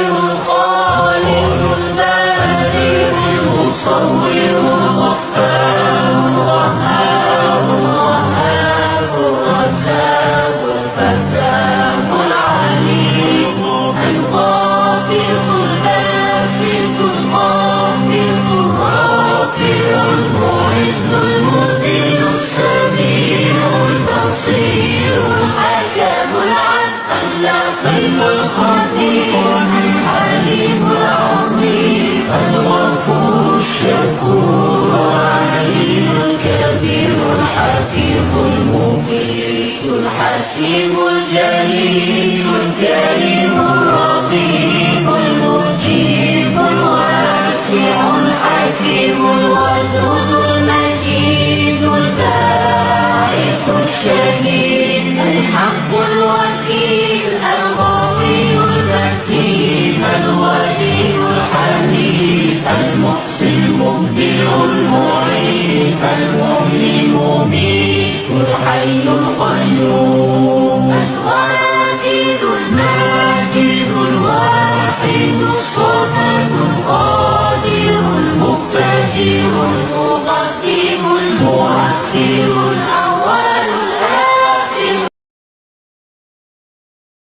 الخالق البارئ المصور الغفار الوهاب الوهاب الرزاق الفتاح العليم القابض الباسط الخافض الرافع المعز المذل السميع البصير الحكم العدل اللطيف الخبير الحليم العظيم الغفور الشكور العليم الكبير الحفيظ المقيت الحسيب الجليل الكريم الرقيب المجيب الواسع الحكيم الودود المجيد الباعث الشهيد الحق الوكيل القوي المتين الولي الحميد المحسن المبدع المعيد المحيي المميت الحي القيوم